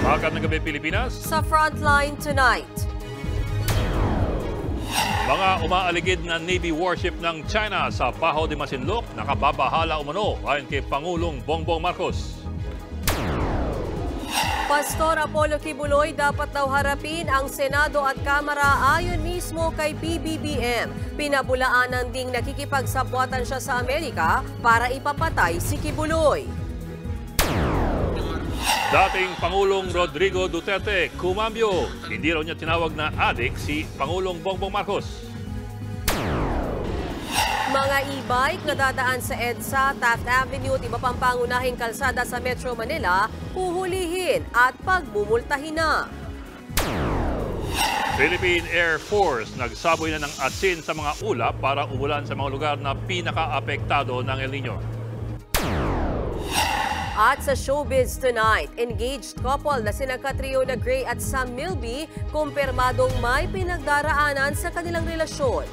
Magandang gabi, Pilipinas. Sa Frontline tonight. Mga umaaligid na Navy warship ng China sa Baho de Masinloc nakababahala umano ayon kay Pangulong Bongbong Marcos. Pastor Apollo Kibuloy dapat daw harapin ang Senado at Kamara ayon mismo kay PBBM. Pinabulaanan ding nakikipagsabwatan siya sa Amerika para ipapatay si Kibuloy. Dating Pangulong Rodrigo Duterte kumambyo. Hindi raw niya tinawag na adik si Pangulong Bongbong Marcos. Mga e-bike na dadaan sa EDSA, Taft Avenue at iba pang pangunahing kalsada sa Metro Manila, huhulihin at pagmumultahin na. Philippine Air Force nagsaboy na ng asin sa mga ulap para umulan sa mga lugar na pinaka-apektado ng El Nino. At sa showbiz tonight, engaged couple na sina Catriona Gray at Sam Milby, kumpirmadong may pinagdaraanan sa kanilang relasyon.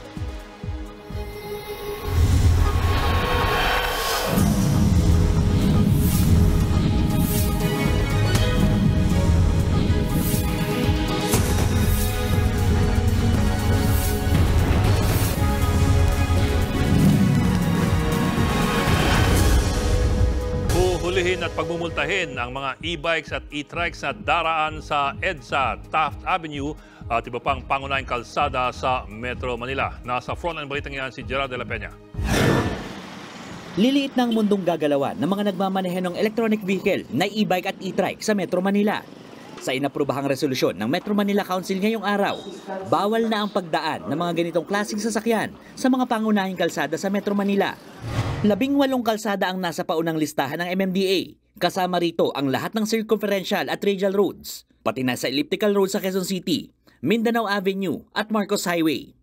Hulihin at pagmumultahin ang mga e-bikes at e-trikes na daraan sa EDSA, Taft Avenue at iba pang pangunahing kalsada sa Metro Manila. Nasa frontline balitang yan si Gerard de la Peña. Liliit na ang mundong gagalawan ng mga nagmamaneho ng electronic vehicle na e-bike at e-trike sa Metro Manila. Sa inaprubahang resolusyon ng Metro Manila Council ngayong araw, bawal na ang pagdaan ng mga ganitong klaseng sasakyan sa mga pangunahing kalsada sa Metro Manila. 18 kalsada ang nasa paunang listahan ng MMDA. Kasama rito ang lahat ng circumferential at radial roads, pati na sa elliptical road sa Quezon City, Mindanao Avenue at Marcos Highway.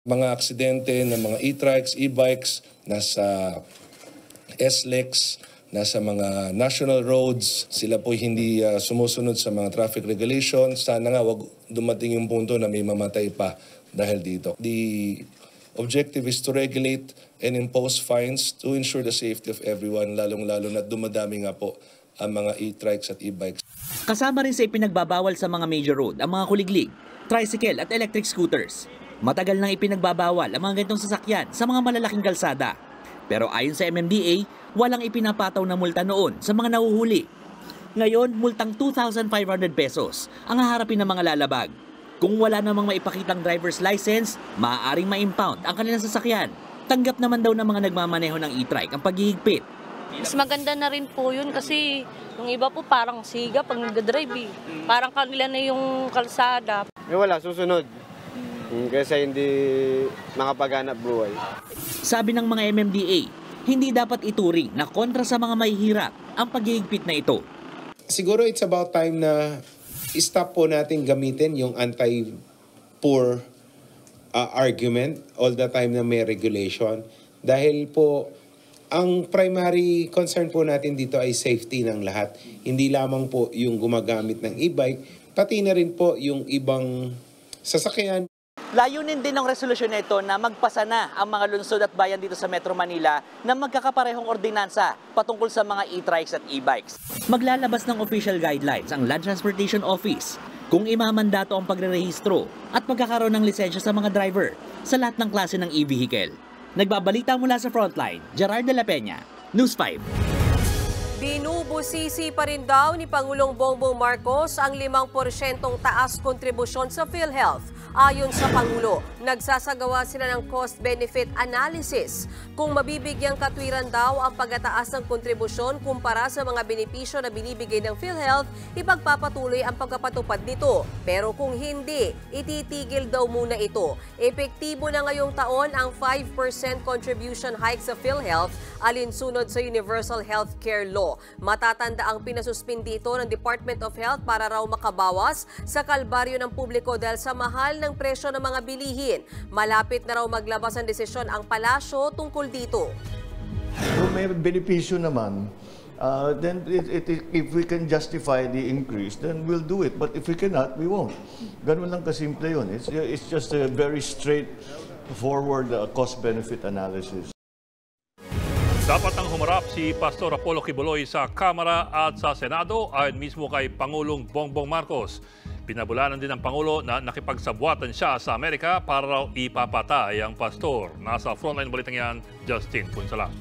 Mga aksidente ng mga e-trikes, e-bikes, nasa SLEX, nasa mga national roads, sila po hindi sumusunod sa mga traffic regulations. Sana nga wag dumating yung punto na may mamatay pa dahil dito. The objective is to regulate and impose fines to ensure the safety of everyone, lalong-lalo na dumadami nga po ang mga e-trikes at e-bikes. Kasama rin sa ipinagbabawal sa mga major road ang mga kuliglig, tricycle at electric scooters. Matagal nang ipinagbabawal ang mga ganitong sasakyan sa mga malalaking kalsada. Pero ayon sa MMDA, walang ipinapataw na multa noon sa mga nahuhuli. Ngayon, multang 2,500 pesos ang haharapin ng mga lalabag. Kung wala namang maipakitang driver's license, maaaring ma-impound ang kanilang sasakyan. Tanggap naman daw ng mga nagmamaneho ng e-trike ang paghihigpit. Mas maganda na rin po yun kasi yung iba po parang siga pag nag-drive eh. Parang kanila na yung kalsada. Wala, susunod. Kasi hindi makapaghanap buhay. Sabi ng mga MMDA, hindi dapat ituring na kontra sa mga mahihirap ang paghihigpit na ito. Siguro it's about time na stop po natin gamitin yung anti-poor argument all the time na may regulation. Dahil po, ang primary concern po natin dito ay safety ng lahat. Hindi lamang po yung gumagamit ng e-bike, pati na rin po yung ibang sasakyan. Layunin din ng resolusyon nito na magpasa na ang mga lungsod at bayan dito sa Metro Manila na magkakaparehong ordinansa patungkol sa mga e-trikes at e-bikes. Maglalabas ng official guidelines ang Land Transportation Office kung imamandato ang pagrerehistro at pagkakaroon ng lisensya sa mga driver sa lahat ng klase ng e-vehicle. Nagbabalita mula sa Frontline, Gerard de la Peña, News 5. Binubusisi pa rin daw ni Pangulong Bongbong Marcos ang 5% taas kontribusyon sa PhilHealth. Ayon sa Pangulo, nagsasagawa sila ng cost-benefit analysis kung mabibigyang katwiran daw ang pagtataas ng kontribusyon kumpara sa mga benepisyo na binibigay ng PhilHealth, ipagpapatuloy ang pagpapatupad nito. Pero kung hindi, ititigil daw muna ito. Epektibo na ngayong taon ang 5% contribution hike sa PhilHealth alinsunod sa Universal Healthcare Law. Matatanda ang pinasuspindi ito ng Department of Health para raw makabawas sa kalbaryo ng publiko dahil sa mahal ng presyo ng mga bilihin. Malapit na raw maglabas ang desisyon ang palasyo tungkol dito. Kung may benepisyo naman, then if we can justify the increase, then we'll do it. But if we cannot, we won't. Ganun lang kasimple yun. It's just a very straightforward cost-benefit analysis. Dapat ang humarap si Pastor Apollo Kibuloy sa Kamara at sa Senado ayon mismo kay Pangulong Bongbong Marcos. Pinabulanan din ng Pangulo na nakipagsabwatan siya sa Amerika para raw ipapatay ang pastor. Nasa frontline balitang yan, Justin Punsala.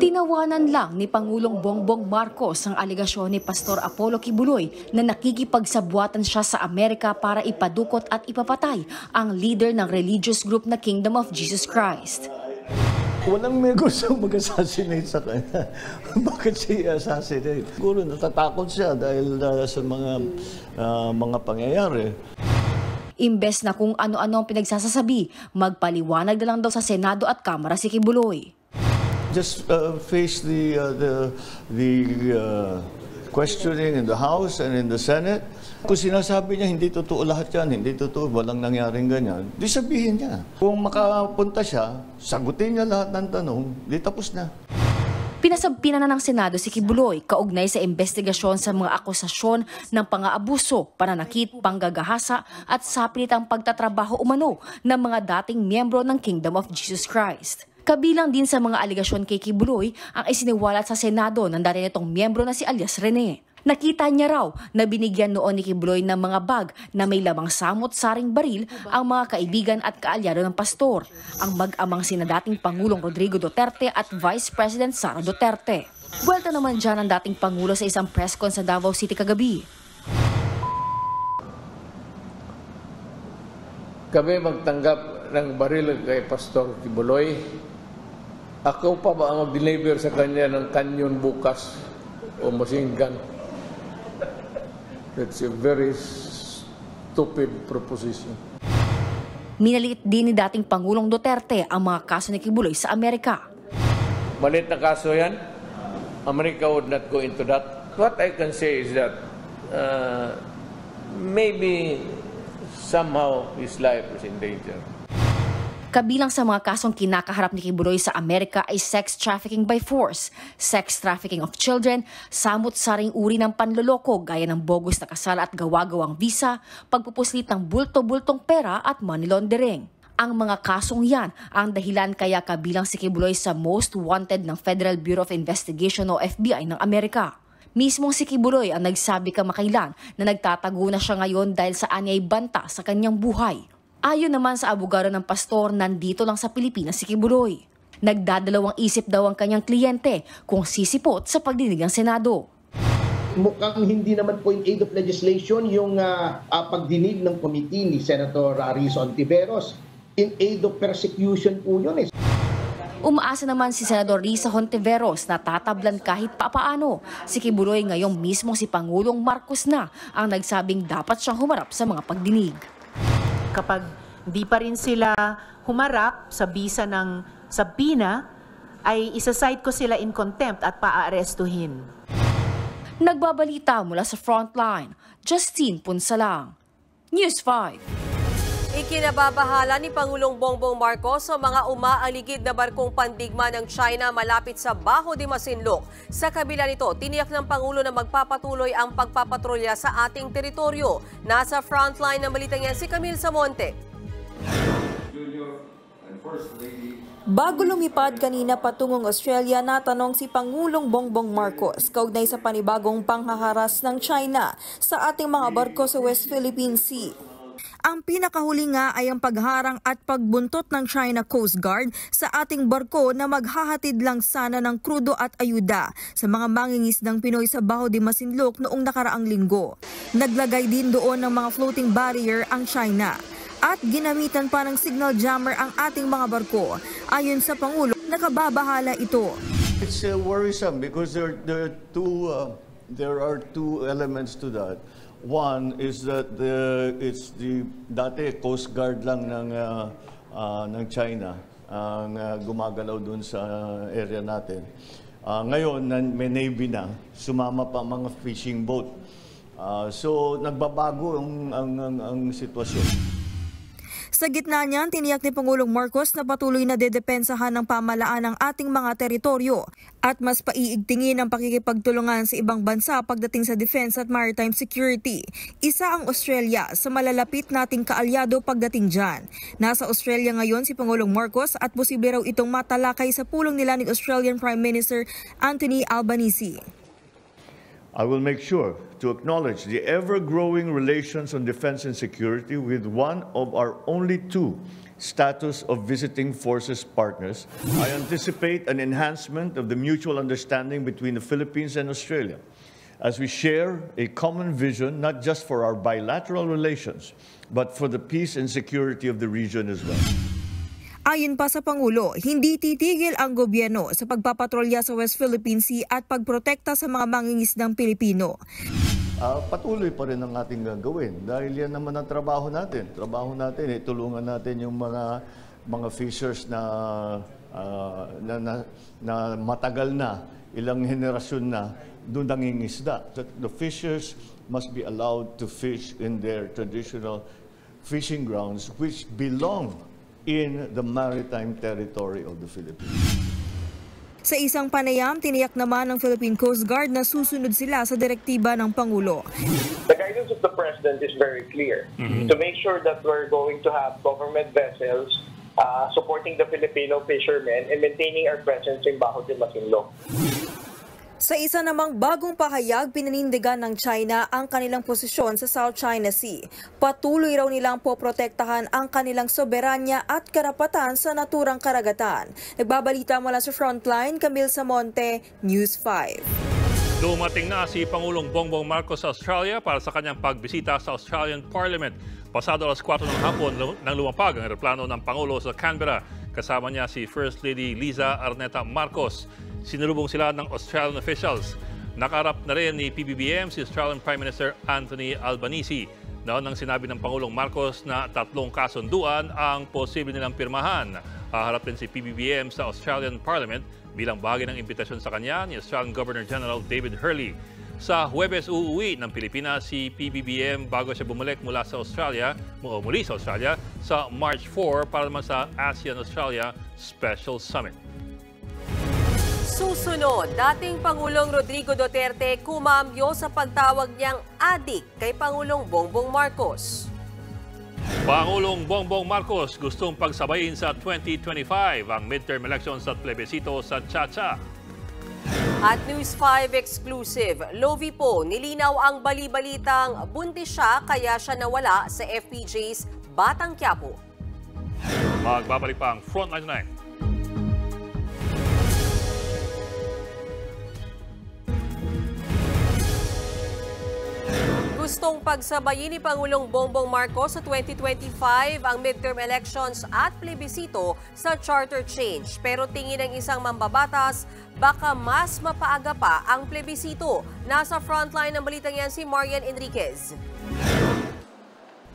Tinawanan lang ni Pangulong Bongbong Marcos ang alegasyon ni Pastor Apollo Kibuloy na nakikipagsabwatan siya sa Amerika para ipadukot at ipapatay ang leader ng religious group na Kingdom of Jesus Christ. Walang may gusto mag-assassinate sa kanya. Bakit siya assassinate? Siguro natatakot siya dahil sa mga pangyayari. Imbes na kung ano-ano ang pinagsasasabi, magpaliwanag na lang daw sa Senado at Kamara si Kibuloy. Just face the questioning in the House and in the Senate. Kung sinasabi niya hindi totoo lahat yan, hindi totoo, walang nangyaring ganyan, di sabihin niya. Kung makapunta siya, sagutin niya lahat ng tanong, di tapos na. Pinasabpina na ng Senado si Kibuloy kaugnay sa investigasyon sa mga akusasyon ng pang-aabuso, pananakit, panggagahasa at sapilitang pagtatrabaho umano ng mga dating miyembro ng Kingdom of Jesus Christ. Kabilang din sa mga aligasyon kay Kibuloy ang isiniwalat sa Senado ng dati nitong miyembro na si alias Rene. Nakita niya raw na binigyan noon ni Kibuloy ng mga bag na may lamang samot-saring baril ang mga kaibigan at kaalyado ng pastor, ang mag-amang sina dating Pangulong Rodrigo Duterte at Vice President Sara Duterte. Buwelta naman dyan ang dating Pangulo sa isang press con sa Davao City kagabi. Kami magtanggap ng baril kay Pastor Kibuloy. Ako pa ba ang mag-deliver sa kanya ng kanyon bukas o machine gun? It's a very stupid proposition. Minaliit din ni dating Pangulong Duterte ang mga kaso ni Kibuloy sa Amerika. Malit na kaso yan. America would not go into that. What I can say is that maybe somehow his life is in danger. Kabilang sa mga kasong kinakaharap ni Kibuloy sa Amerika ay sex trafficking by force, sex trafficking of children, samot-saring uri ng panloloko gaya ng bogus na kasal at gawa-gawang visa, pagpupuslit ng bulto-bultong pera at money laundering. Ang mga kasong yan ang dahilan kaya kabilang si Kibuloy sa most wanted ng Federal Bureau of Investigation o FBI ng Amerika. Mismong si Kibuloy ang nagsabi kamakailan na nagtatago na siya ngayon dahil sa anyay banta sa kanyang buhay. Ayon naman sa abogado ng pastor, nandito lang sa Pilipinas si Kibuloy. Nagdadalawang isip daw ang kanyang kliyente kung sisipot sa pagdinig ng Senado. Mukhang hindi naman po in aid of legislation yung pagdinig ng committee ni Senator Risa Hontiveros. In aid of persecution po yun eh. Umaasa naman si Senador Risa Hontiveros na tatablan kahit papaano. Si Kibuloy ngayong mismo si Pangulong Marcos na ang nagsabing dapat siyang humarap sa mga pagdinig. Kapag di pa rin sila humarap sa bisa ng sabina, ay isasite ko sila in contempt at paaarestuhin. Nagbabalita mula sa Frontline, Justine Punsalang, News 5. Ikinababahala ni Pangulong Bongbong Marcos sa mga umaaligid na barkong pandigma ng China malapit sa Bajo de Masinloc. Sa kabila nito, tiniyak ng Pangulo na magpapatuloy ang pagpapatrolya sa ating teritoryo. Nasa frontline ng balitang yan si Camille Samonte. Bago lumipad kanina patungong Australia, natanong si Pangulong Bongbong Marcos kaugnay sa panibagong panghaharas ng China sa ating mga barko sa West Philippine Sea. Ang pinakahuli nga ay ang pagharang at pagbuntot ng China Coast Guard sa ating barko na maghahatid lang sana ng krudo at ayuda sa mga mangingisdang Pinoy sa Bajo de Masinloc noong nakaraang linggo. Naglagay din doon ng mga floating barrier ang China at ginamitan pa ng signal jammer ang ating mga barko. Ayon sa Pangulo, nakababahala ito. It's worrisome because there are two elements to that. One is that it's the dati Coast Guard lang ng China ang gumagalaw dun sa area natin. Ngayon may Navy na, sumama pa mga fishing boat. So nagbabago ang sitwasyon. Sa gitna niyan, tiniyak ni Pangulong Marcos na patuloy na dedepensahan ng pamalaan ang ating mga teritoryo at mas paiigtingin ang pakikipagtulungan sa ibang bansa pagdating sa defense at maritime security. Isa ang Australia sa malalapit nating kaalyado pagdating dyan. Nasa Australia ngayon si Pangulong Marcos at posible raw itong matalakay sa pulong nila ni Australian Prime Minister Anthony Albanese. I will make sure to acknowledge the ever-growing relations on defense and security with one of our only two status of visiting forces partners. I anticipate an enhancement of the mutual understanding between the Philippines and Australia as we share a common vision not just for our bilateral relations, but for the peace and security of the region as well. Ayon pa sa Pangulo, hindi titigil ang gobyerno sa pagpapatrolya sa West Philippine Sea at pagprotekta sa mga mangingisdang Pilipino. Patuloy pa rin ang ating gagawin dahil yan naman ang trabaho natin. Trabaho natin, tulungan natin yung mga fishers na matagal na, ilang henerasyon na doon nangingisda. The fishers must be allowed to fish in their traditional fishing grounds which belong in the maritime territory of the Philippines. Sa isang panayam, tiniyak naman ng Philippine Coast Guard na susunod sila sa direktiba ng Pangulo. The guidance of the President is very clear to make sure that we're going to have government vessels supporting the Filipino fishermen and maintaining our presence in Bajo de Masinloc. Sa isa namang bagong pahayag, pinanindigan ng China ang kanilang posisyon sa South China Sea. Patuloy raw nilang poprotektahan ang kanilang soberanya at karapatan sa naturang karagatan. Nagbabalita mula sa Frontline, Camille Samonte, News 5. Dumating na si Pangulong Bongbong Marcos sa Australia para sa kanyang pagbisita sa Australian Parliament. Pasado alas 4 ng hapon nang lumapag ang eroplano ng Pangulo sa Canberra. Kasama niya si First Lady Liza Arneta Marcos. Sinulubong sila ng Australian officials. Nakarap na rin ni PBBM si Australian Prime Minister Anthony Albanese. Noon nang sinabi ng Pangulong Marcos na 3 kasunduan ang posible nilang pirmahan. Haharap din si PBBM sa Australian Parliament bilang bahagi ng imbitasyon sa kanya ni Australian Governor General David Hurley. Sa Huwebes uuwi ng Pilipinas si PBBM bago siya bumalik muli sa Australia sa March 4 para naman sa ASEAN-Australia Special Summit. Susunod, dating Pangulong Rodrigo Duterte kumambyo sa pagtawag niyang adik kay Pangulong Bongbong Marcos. Pangulong Bongbong Marcos gustong pagsabayin sa 2025 ang midterm elections at plebisito sa Chacha. At News 5 exclusive, Lovie Po nilinaw ang bali-balitang buntis siya kaya siya nawala sa FPJ's Batang Quiapo. Magbabalik pa ang Frontline Tonight. Gustong pagsabayin ni Pangulong Bongbong Marcos sa 2025 ang midterm elections at plebisito sa charter change. Pero tingin ng isang mambabatas, baka mas mapaaga pa ang plebisito. Nasa frontline ng balitang yan si Marian Enriquez.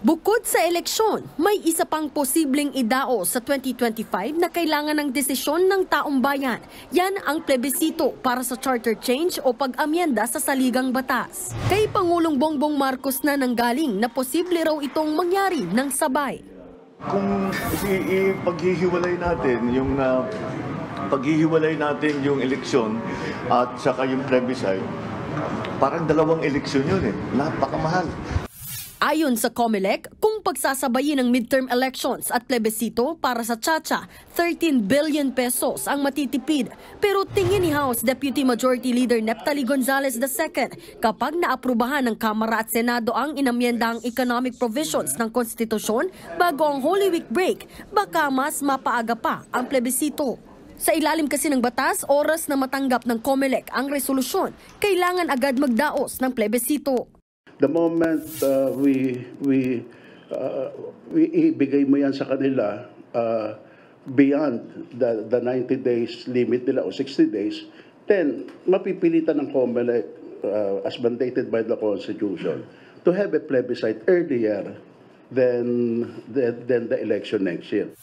Bukod sa eleksyon, may isa pang posibleng idaos sa 2025 na kailangan ng desisyon ng taong bayan. Yan ang plebisito para sa charter change o pag-amyenda sa saligang batas. Kay Pangulong Bongbong Marcos na nanggaling na posible raw itong mangyari ng sabay. Kung paghihiwalay natin yung eleksyon at saka yung plebiscite, parang dalawang eleksyon yun Napakamahal. Ayon sa COMELEC, kung pagsasabayin ng midterm elections at plebisito para sa Chacha, 13 billion pesos ang matitipid. Pero tingin ni House Deputy Majority Leader Neptali Gonzales II, kapag naaprubahan ng Kamara at Senado ang inamyendahang economic provisions ng konstitusyon bago ang Holy Week break, baka mas mapaaga pa ang plebisito. Sa ilalim kasi ng batas, oras na matanggap ng COMELEC ang resolusyon, kailangan agad magdaos ng plebisito. The moment we ibigay mo yan sa kanila beyond the 90 days limit nila o 60 days, then mapipilitan ng COMELEC as mandated by the Constitution to have a plebiscite earlier than the election next year.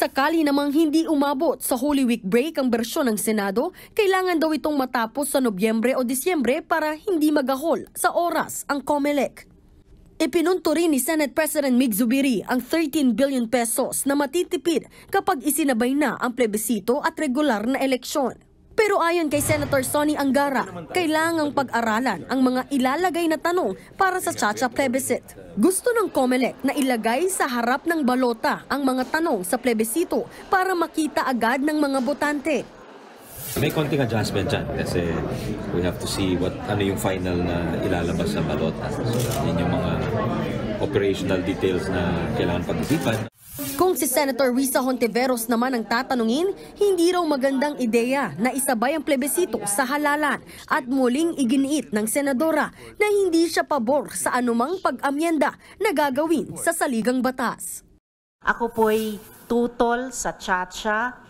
Sakali namang hindi umabot sa Holy Week break ang bersyon ng Senado, kailangan daw itong matapos sa Nobyembre o Disyembre para hindi magahol sa oras ang COMELEC. Ipinunto rin ni Senate President Mig Zubiri ang 13 billion pesos na matitipid kapag isinabay na ang plebisito at regular na eleksyon. Pero ayon kay Senator Sonny Angara, kailangang pag-aralan ang mga ilalagay na tanong para sa Chacha plebiscite. Gusto ng COMELEC na ilagay sa harap ng balota ang mga tanong sa plebisito para makita agad ng mga botante. May konting adjustment dyan kasi we have to see ano yung final na ilalabas sa balota. So, yun yung mga operational details na kailangan pag-isipan. Kung si Senator Risa Hontiveros naman ang tatanungin, hindi raw magandang ideya na isabay ang plebisito sa halalan at muling iginiit ng senadora na hindi siya pabor sa anumang pag-amyenda na gagawin sa saligang batas. Ako po'y tutol sa Chacha,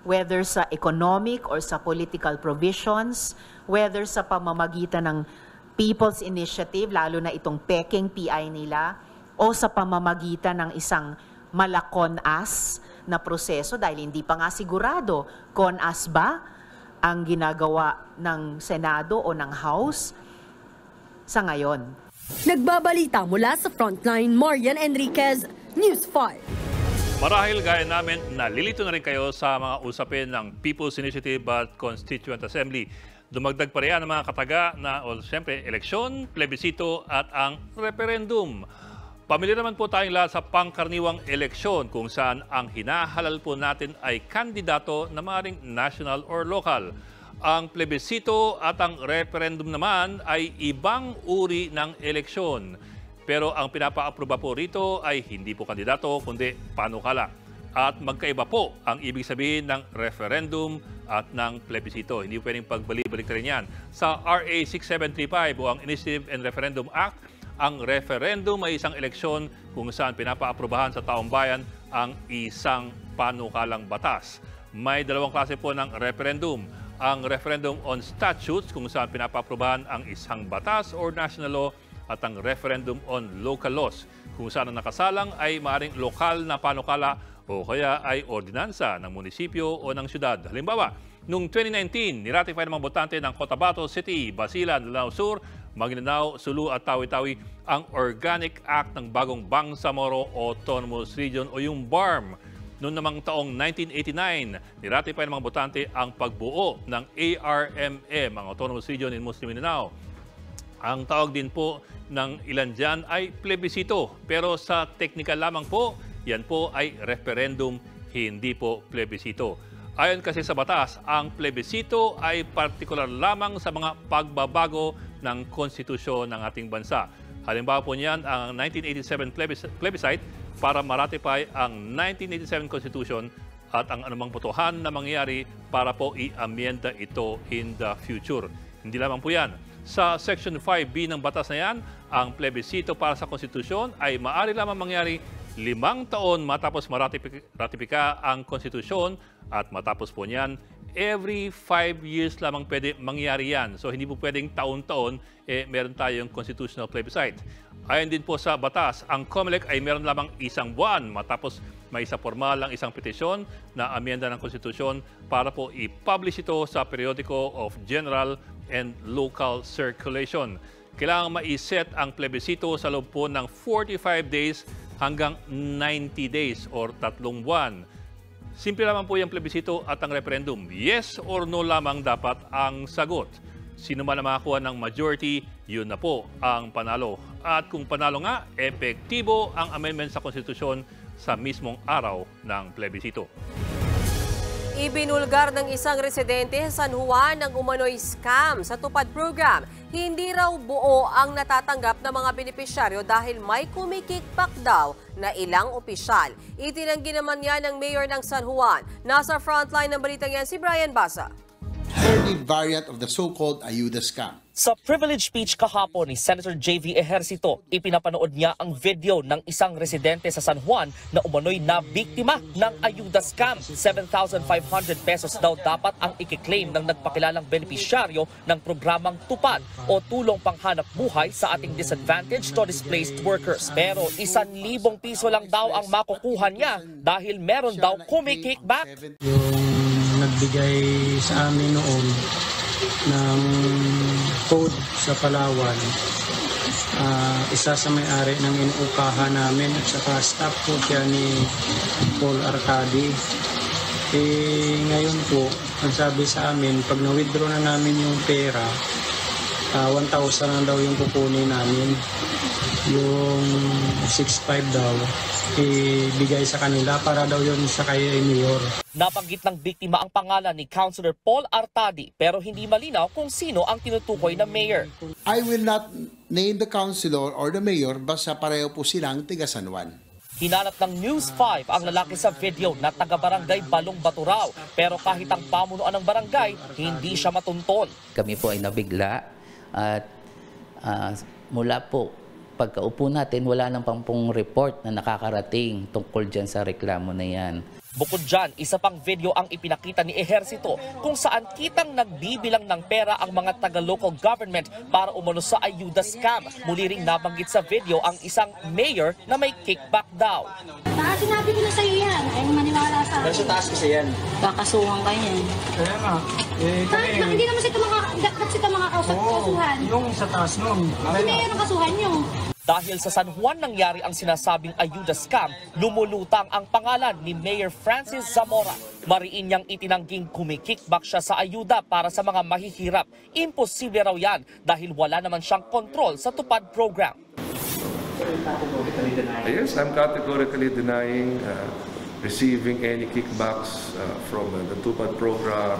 whether sa economic or sa political provisions, whether sa pamamagitan ng People's Initiative, lalo na itong peking PI nila, o sa pamamagitan ng isang mala-CONAS na proseso dahil hindi pa nga sigurado CONAS ba ang ginagawa ng Senado o ng House sa ngayon. Nagbabalita mula sa Frontline, Marian Enriquez, News 5. Marahil gaya namin, nalilito na rin kayo sa mga usapin ng People's Initiative at Constituent Assembly. Dumagdag pa rin ang mga kataga na, siyempre, eleksyon, plebisito at ang referendum. Pamilyar naman po tayong lahat sa pangkaraniwang eleksyon kung saan ang hinahalal po natin ay kandidato na maaaring national or local. Ang plebisito at ang referendum naman ay ibang uri ng eleksyon. Pero ang pinapa-aproba po rito ay hindi po kandidato kundi panukala. At magkaiba po ang ibig sabihin ng referendum at ng plebisito. Hindi pwedeng pagbalik-balik rin yan. Sa RA 6735 o ang Initiative and Referendum Act, ang referendum ay isang eleksyon kung saan pinapa-aprobahan sa taong bayan ang isang panukalang batas. May dalawang klase po ng referendum. Ang referendum on statutes kung saan pinapa-aprobahan ang isang batas or national law at ang referendum on local laws kung saan ang nakasalang ay maaaring lokal na panukala o kaya ay ordinansa ng munisipyo o ng syudad. Halimbawa, noong 2019, niratify ng mga botante ng Cotabato City, Basilan, Lanao Sur, Maguindanao, Sulu at Tawi-Tawi ang Organic Act ng bagong Bangsamoro Autonomous Region o yung BARM. Noong namang taong 1989, niratify ng mga botante ang pagbuo ng ARMM, ang Autonomous Region in Muslim Mindanao. Ang tawag din po ng ilan dyan ay plebisito. Pero sa technical lamang po, yan po ay referendum, hindi po plebisito. Ayon kasi sa batas, ang plebisito ay partikular lamang sa mga pagbabago ng konstitusyon ng ating bansa. Halimbawa po niyan ang 1987 plebiscite para maratify ang 1987 Constitution at ang anumang botohan na mangyari para po i-amyenda ito in the future. Hindi lamang po yan. Sa Section 5B ng batas na yan, ang plebisito para sa konstitusyon ay maaari lamang mangyari 5 taon matapos maratipika ang konstitusyon at matapos po niyan, every 5 years lamang pwede mangyari yan. So hindi po pwedeng taon-taon meron tayong constitutional plebiscite. Ayon din po sa batas, ang COMELEC ay meron lamang 1 buwan matapos may isa formal ang isang petisyon na amyenda ng konstitusyon para po i-publish ito sa periodiko of general and local circulation. Kailangan ma-set ang plebisito sa loob po ng 45 days hanggang 90 days or 3 buwan. Simple lamang po yung plebisito at ang referendum. Yes or no lamang dapat ang sagot. Sino man ang makakuha ng majority, yun na po ang panalo. At kung panalo nga, epektibo ang amendment sa konstitusyon sa mismong araw ng plebisito. Ibinulgar ng isang residente sa San Juan ng umano'y scam sa Tupad program. Hindi raw buo ang natatanggap ng mga benepisyaryo dahil may kumikickback daw na ilang opisyal. Itinanggi naman yan ng mayor ng San Juan. Nasa frontline ng balitang yan si Brian Basa. Early variant of the so-called ayuda scam. Sa privilege speech kahapon ni Senator J.V. Ejercito, ipinapanood niya ang video ng isang residente sa San Juan na umano'y na biktima ng ayuda scam. 7,500 pesos daw dapat ang ikiklaim ng nagpakilalang benepisyaryo ng programang Tupad o tulong panghanap buhay sa ating disadvantaged to displaced workers. Pero 1,000 piso lang daw ang makukuha niya dahil meron daw kumikickback. Yung nagbigay sa amin noon ng code sa Palawan isa sa may-ari ng inuupahan namin at saka staff po siya ni Paul Arcadi. Ngayon po, ang sabi sa amin, pag na-withdraw na namin yung pera, 1,000 na daw yung kukunin namin. Yung 6,500 daw, ibigay sa kanila para daw yun sa kay Mayor. Nabanggit ng biktima ang pangalan ni Councilor Paul Artadi pero hindi malinaw kung sino ang tinutukoy na mayor. I will not name the councilor or the mayor basta pareho po silang tiga San Juan. Hinanap ng News 5 ang lalaki sa video na taga-barangay Balong Baturao pero kahit ang pamunuan ng barangay, hindi siya matuntun. Kami po ay nabigla at mula po pagkaupo natin, wala nang pong report na nakakarating tungkol dyan sa reklamo na yan. Bukod dyan, isa pang video ang ipinakita ni Ehersito kung saan kitang nagbibilang ng pera ang mga taga-local government para umano sa ayuda scam. Muli ring nabanggit sa video ang isang mayor na may kickback daw. Sinabi ko na sa iyo yan, ay maniwala sa akin. Pero sa taas kasi yan. Kakasuhan ka yan. Kaya nga. Hindi naman sila makakasuhan. Yung sa taas nun. Hindi mayor ang kasuhan nyo. Dahil sa San Juan nangyari ang sinasabing ayuda scam, lumulutang ang pangalan ni Mayor Francis Zamora. Mariin niyang itinangging kumikickback siya sa ayuda para sa mga mahihirap. Imposible raw yan dahil wala naman siyang kontrol sa tupad program. Yes, I'm categorically denying receiving any kickbacks from the Tupad program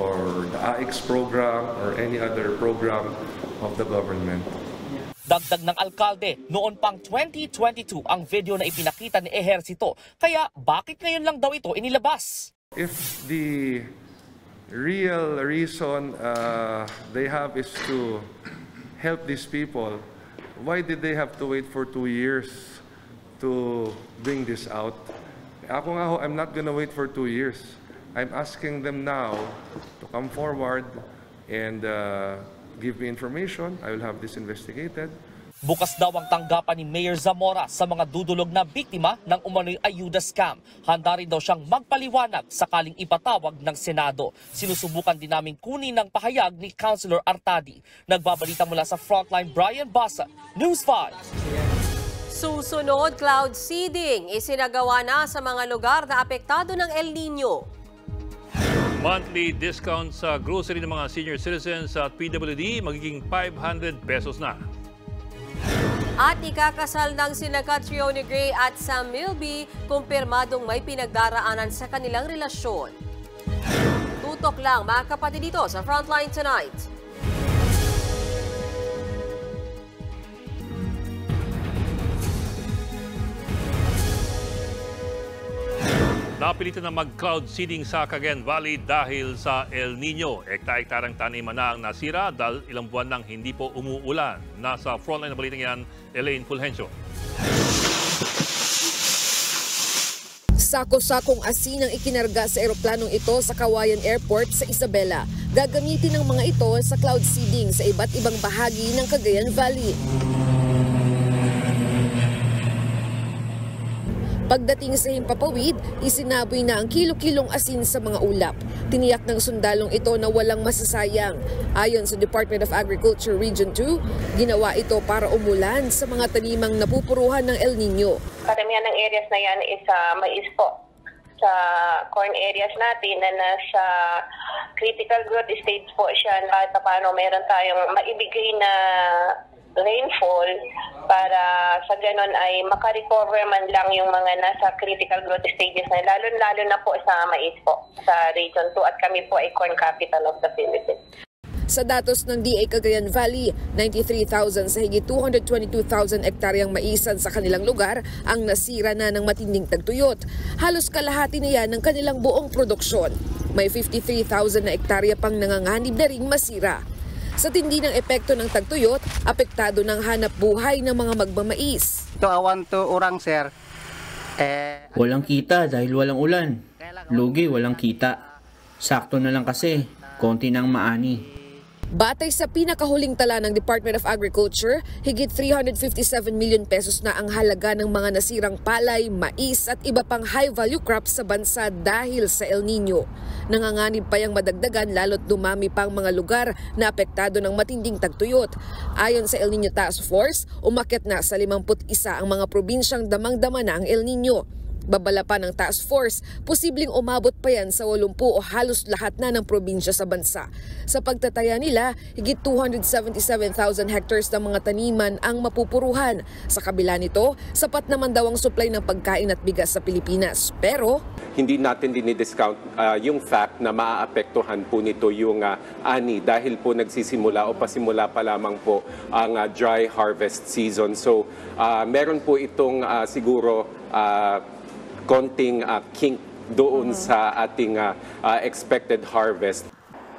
or the AIX program or any other program of the government. Dagdag ng alkalde, noon pang 2022 ang video na ipinakita ni Ehersito. Kaya bakit ngayon lang daw ito inilabas? If the real reason they have is to help these people, why did they have to wait for 2 years to bring this out? Ako nga ho, I'm not gonna wait for 2 years. I'm asking them now to come forward and give me information. I will have this investigated. Bukas daw ang tanggapan ni Mayor Zamora sa mga dudulog na biktima ng umano'y ayuda scam. Handa rin daw siyang magpaliwanag sakaling ipatawag ng Senado. Sinusubukan din namin kunin ng pahayag ni Councilor Artadi. Nagbabalita mula sa Frontline, Brian Basa, News 5. Susunod, cloud seeding isinagawa na sa mga lugar na apektado ng El Nino. Monthly discount sa grocery ng mga senior citizens at PWD magiging 500 pesos na. At ikakasal ng sina Catriona Gray at Sam Milby, kumpirmadong may pinagdaraanan sa kanilang relasyon. Tutok lang mga kapatid dito sa Frontline Tonight. Napilitan na mag-cloud seeding sa Cagayan Valley dahil sa El Nino. Ekta-ektarang taniman na ang nasira dahil ilang buwan nang hindi po umuulan. Nasa frontline na balitang yan, Elaine Fulgencio. Sako-sakong asin ang ikinarga sa eroplanong ito sa Kawayan Airport sa Isabela. Gagamitin ng mga ito sa cloud seeding sa iba't ibang bahagi ng Cagayan Valley. Pagdating sa Himpapawid, isinaboy na ang kilo-kilong asin sa mga ulap. Tiniyak ng sundalong ito na walang masasayang. Ayon sa Department of Agriculture Region 2, ginawa ito para umulan sa mga tanimang napupuruhan ng El Nino. Karamihan ng areas na yan is mais po. Sa corn areas natin na nasa critical growth stage po siya at paano meron tayong maibigay na rainfall para sa ganon ay makarecover man lang yung mga nasa critical growth stages na lalo na po sa mais po sa Region 2 at kami po ay corn capital of the Philippines. Sa datos ng DA Cagayan Valley, 93,000 sa higit 222,000 hektaryang maisan sa kanilang lugar ang nasira na ng matinding tagtuyot. Halos kalahati na yan ng kanilang buong produksyon. May 53,000 na hektarya pang nanganganib na ring masira. Sa tindi ng epekto ng tagtuyot, apektado ng hanap buhay ng mga magmamais. Ito awan to orang sir. Walang kita dahil walang ulan. Lugi walang kita. Sakto na lang kasi, konti nang maani. Batay sa pinakahuling tala ng Department of Agriculture, higit 357 million pesos na ang halaga ng mga nasirang palay, mais at iba pang high-value crops sa bansa dahil sa El Nino. Nanganganib pa yang madagdagan lalo't dumami pang mga lugar na apektado ng matinding tagtuyot. Ayon sa El Nino Task Force, umakyat na sa 51 ang mga probinsyang damang-dama na ang El Nino. Babala pa ng task force, posibleng umabot pa yan sa 80 o halos lahat na ng probinsya sa bansa. Sa pagtataya nila, higit 277,000 hectares ng mga taniman ang mapupuruhan. Sa kabila nito, sapat naman daw ang supply ng pagkain at bigas sa Pilipinas. Pero hindi natin dinidiscount yung fact na maaapektuhan po nito yung ani dahil po nagsisimula o pasimula pa lamang po ang dry harvest season. So meron po itong siguro konting kink doon sa ating expected harvest.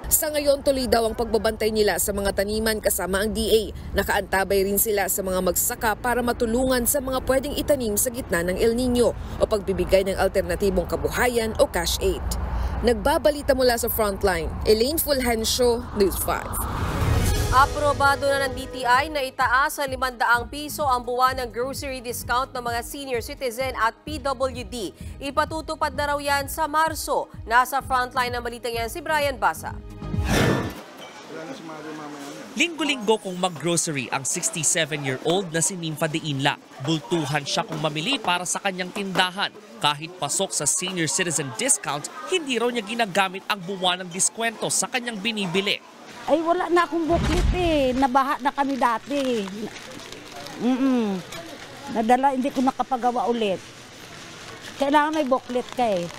Sa ngayon, tuloy daw ang pagbabantay nila sa mga taniman kasama ang DA. Nakaantabay rin sila sa mga magsaka para matulungan sa mga pwedeng itanim sa gitna ng El Nino o pagbibigay ng alternatibong kabuhayan o cash aid. Nagbabalita mula sa Frontline, Elaine Fulgencio, News 5. Aprobado na ng DTI na itaas sa 500 piso ang buwan ng grocery discount ng mga senior citizen at PWD. Ipatutupad na raw yan sa Marso. Nasa frontline ng balitang yan si Brian Basa. Linggo-linggo kung mag-grocery ang 67-year-old na si Nympha de Inla. Bultuhan siya kung mamili para sa kanyang tindahan. Kahit pasok sa senior citizen discount, hindi raw niya ginagamit ang buwan ng diskwento sa kanyang binibili. Ay, wala na akong booklet eh. Nabaha na kami dati. Nadala, hindi ko nakapagawa ulit. Kailangan may booklet ka eh.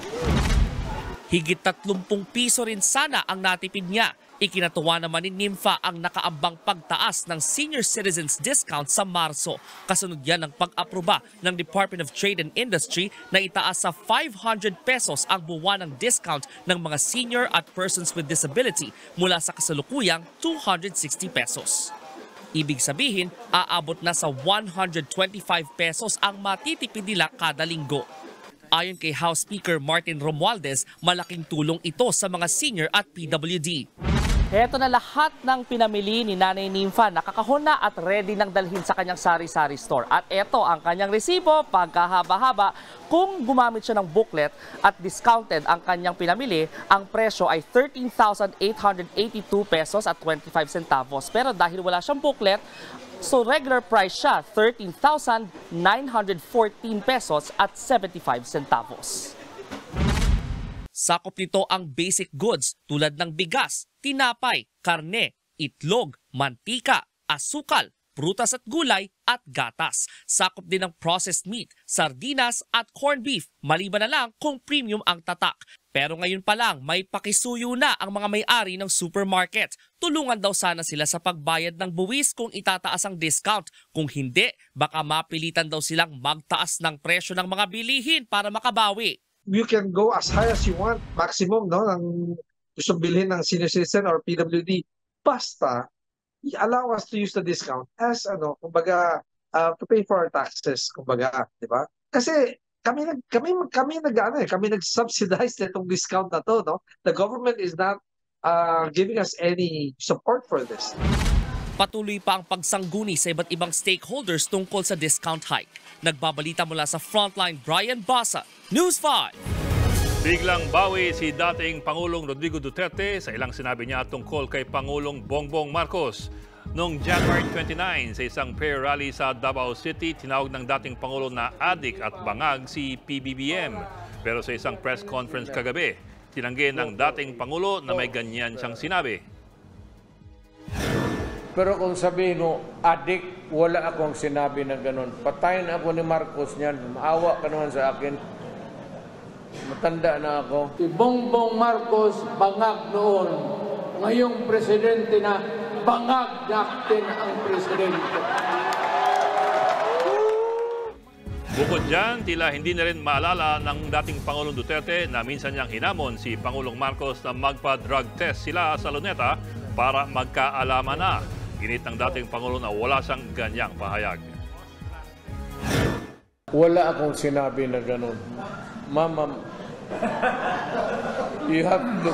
Higit 30 piso rin sana ang natipid niya. Ikinatuwa naman ni Nympha ang nakaambang pagtaas ng senior citizens discount sa Marso. Kasunod yan ng pag-aproba ng Department of Trade and Industry na itaas sa 500 pesos ang buwan ng discount ng mga senior at persons with disability mula sa kasalukuyang 260 pesos. Ibig sabihin, aabot na sa 125 pesos ang matitipid nila kada linggo. Ayon kay House Speaker Martin Romualdez, malaking tulong ito sa mga senior at PWD. Heto na lahat ng pinamili ni Nanay Nympha, nakakahon na at ready nang dalhin sa kanyang sari-sari store. At eto ang kanyang resibo, pagkahaba-haba. Kung gumamit siya ng booklet at discounted ang kanyang pinamili, ang presyo ay 13,882 pesos at 25 centavos. Pero dahil wala siyang booklet, so regular price siya, 13,914 pesos at 75 centavos. Sakop nito ang basic goods tulad ng bigas, tinapay, karne, itlog, mantika, asukal, prutas at gulay at gatas. Sakop din ng processed meat, sardinas at corned beef, maliban na lang kung premium ang tatak. Pero ngayon pa lang, may pakisuyo na ang mga may-ari ng supermarket. Tulungan daw sana sila sa pagbayad ng buwis kung itataas ang discount. Kung hindi, baka mapilitan daw silang magtaas ng presyo ng mga bilihin para makabawi. You can go as high as you want, maximum, no, ng gusto bilhin ng senior citizen or PWD. Basta, allow us to use the discount as, kumbaga, to pay for our taxes, kumbaga, di ba? Kasi kami nag-subsidize nitong discount na to, no? The government is not giving us any support for this. Patuloy pa ang pagsangguni sa iba't ibang stakeholders tungkol sa discount hike. Nagbabalita mula sa Frontline, Brian Basa, News 5. Biglang bawi si dating Pangulong Rodrigo Duterte sa ilang sinabi niya tungkol kay Pangulong Bongbong Marcos. Noong January 29 sa isang prayer rally sa Davao City, tinawag ng dating Pangulo na adik at bangag si PBBM. Pero sa isang press conference kagabi, tinanggi ng dating Pangulo na may ganyan siyang sinabi. Pero kung sabihin mo, adik, wala akong sinabi na ganun. Patayin ako ni Marcos niyan. Maawa ka naman sa akin. Matanda na ako. Si Bongbong Marcos, bangag noon. Ngayong presidente na, bangag natin ang presidente. Bukod dyan, tila hindi na rin maalala ng dating Pangulong Duterte na minsan niyang hinamon si Pangulong Marcos na magpa-drug test sila sa Luneta para magkaalaman na. Ginit ng dating Pangulo na wala siyang ganyang pahayag. Wala akong sinabi na ganun. Mama, you have to,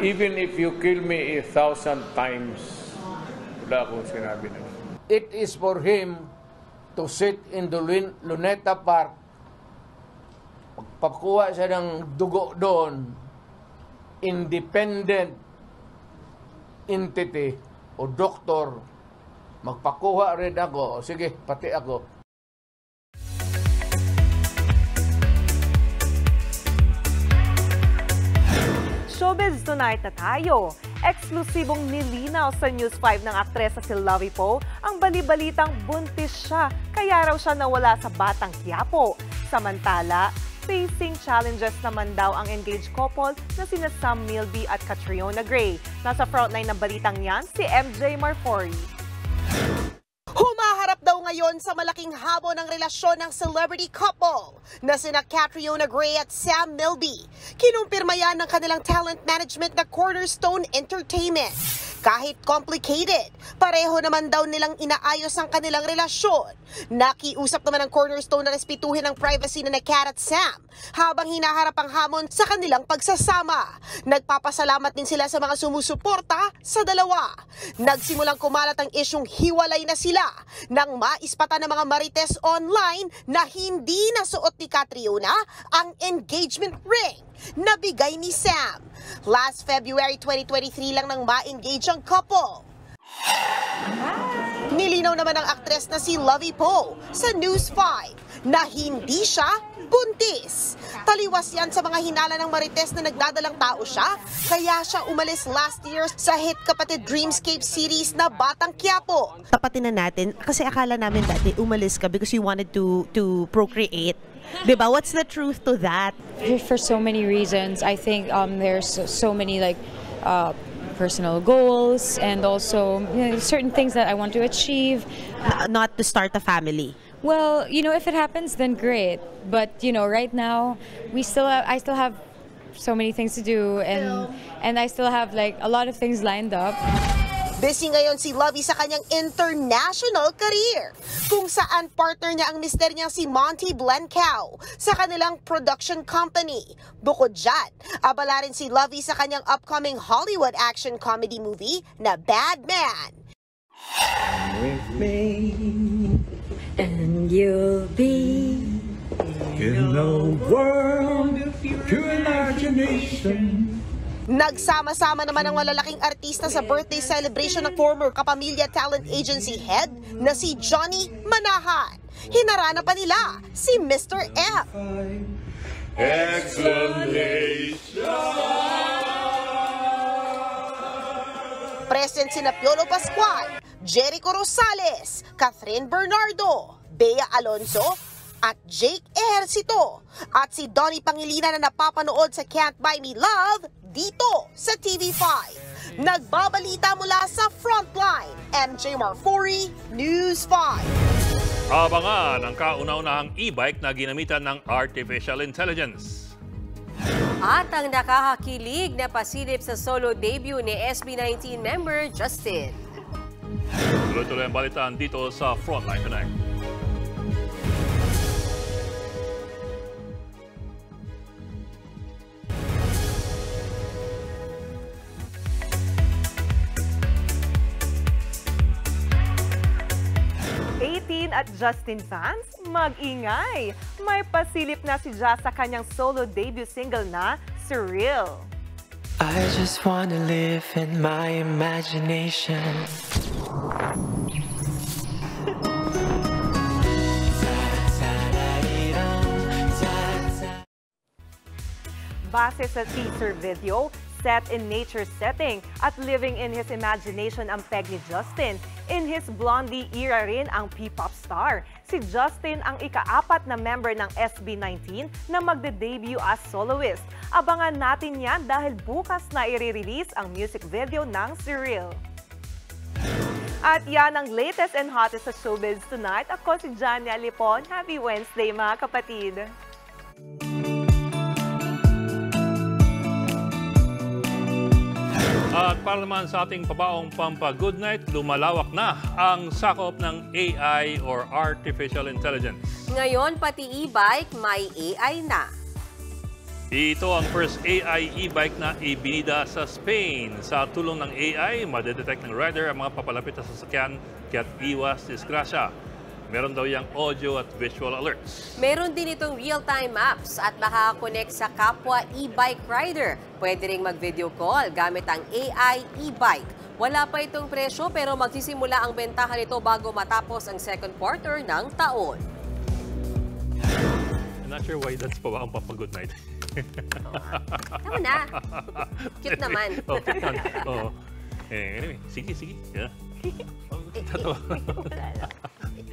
even if you kill me 1,000 times, wala akong sinabi na ganun. It is for him to sit in the Luneta Park, magpakuha siya ng dugo doon, independent entity o doktor, magpakuha rin ako. Sige, pati ako. Showbiz Tonight na tayo. Eksklusibong nilinaw sa News 5 ng aktresa si Lovie Poe ang bali-balitang buntis siya, kaya raw siya nawala sa Batang Quiapo. Samantala, facing challenges naman daw ang engaged couple na sina Sam Milby at Catriona Gray. Nasa frontline ng balitang yan, si MJ Marfori. Humaharap daw ngayon sa malaking hamon ng relasyon ng celebrity couple na sina Catriona Gray at Sam Milby. Kinumpirma yan ng kanilang talent management na Cornerstone Entertainment. Kahit complicated, pareho naman daw nilang inaayos ang kanilang relasyon. Nakiusap naman ang Cornerstone na respetuhin ang privacy na Cat at Sam habang hinaharap ang hamon sa kanilang pagsasama. Nagpapasalamat din sila sa mga sumusuporta sa dalawa. Nagsimulang kumalat ang isyong hiwalay na sila nang maispatan ng mga marites online na hindi nasuot ni Catriona ang engagement ring na bigay ni Sam. Last February 2023 lang nang ma-engage ang couple. Nilinaw naman ng aktres na si Lovie Poe sa News 5 na hindi siya buntis. Taliwas yan sa mga hinala ng marites na nagdadalang tao siya, kaya siya umalis last year sa hit kapatid Dreamscape series na Batang Quiapo. Tapatin na natin kasi akala namin dati umalis ka because you wanted to procreate. Diba? What's the truth to that? For so many reasons. I think there's so many like personal goals and also certain things that I want to achieve. Not to start a family. Well, if it happens, then great. But right now, I still have so many things to do, and I still have like a lot of things lined up. Busy ngayon si Lovie sa kanyang international career, kung saan partner niya ang mister niya si Monty Blencao sa kanilang production company. Bukod dyan, abala rin si Lovie sa kanyang upcoming Hollywood action comedy movie na Bad Man. With me, and you'll be in the world of pure imagination. Nagsama-sama naman ang malalaking artista sa birthday celebration ng former Kapamilya Talent Agency head na si Johnny Manahan. Hinarana pa nila si Mr. F. Present sina Piolo Pascual, Jericho Rosales, Catherine Bernardo, Bea Alonso, at Jake Ejercito, at si Donnie Pangilinan na napapanood sa Can't Buy Me Love dito sa TV5. Nagbabalita mula sa Frontline, MJ Marfori, News 5. Abangan ang kauna-unahang e-bike na ginamitan ng Artificial Intelligence. At ang nakakakilig na pasilip sa solo debut ni SB19 member Justin. Tuloy-tuloy ang balitaan dito sa Frontline Connect. At Justin fans, mag-ingay! May pasilip na si Jazz sa kanyang solo debut single na Surreal. I just wanna live in my imagination. Base sa teaser video, set in nature setting at living in his imagination ang peg ni Justin. In his Blondie era rin ang P-pop star. Si Justin ang ika-4 na member ng SB19 na magde-debut as soloist. Abangan natin yan dahil bukas na i-release ang music video ng Surreal. At yan ang latest and hottest sa Showbiz Tonight. Ako si Jania Lipon. Happy Wednesday mga kapatid! At para naman sa ating pabaong Pampa-Good Night, lumalawak na ang sakop ng AI or Artificial Intelligence. Ngayon, pati e-bike may AI na. Ito ang first AI e-bike na ibinida sa Spain. Sa tulong ng AI, madedetect ng rider ang mga papalapit na sasakyan kaya't iwas disgrasya. Meron daw yung audio at visual alerts. Meron din itong real-time maps at makakakonect sa kapwa e-bike rider. Pwede ring mag-video call gamit ang AI e-bike. Wala pa itong presyo pero magsisimula ang bentahan nito bago matapos ang second quarter ng taon. I'm not sure why that's pa ba ang papagood night. Tama na. Cute naman. Oh, cute naman. Oh. Anyway, sige. Yeah.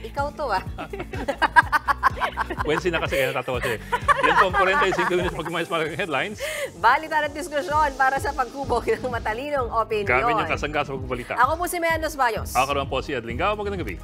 Ikaw to Wednesday na kasi kaya natatawa siya. Yan po ang 45 minutes pag-umayos mga headlines. Balitan at diskusyon para sa pagkubog ng matalinong opinion. Kami niyang kasangga sa pagbabalita. Ako po si Meanos Bayos. Ako naman po si Adlingao. Magandang gabi.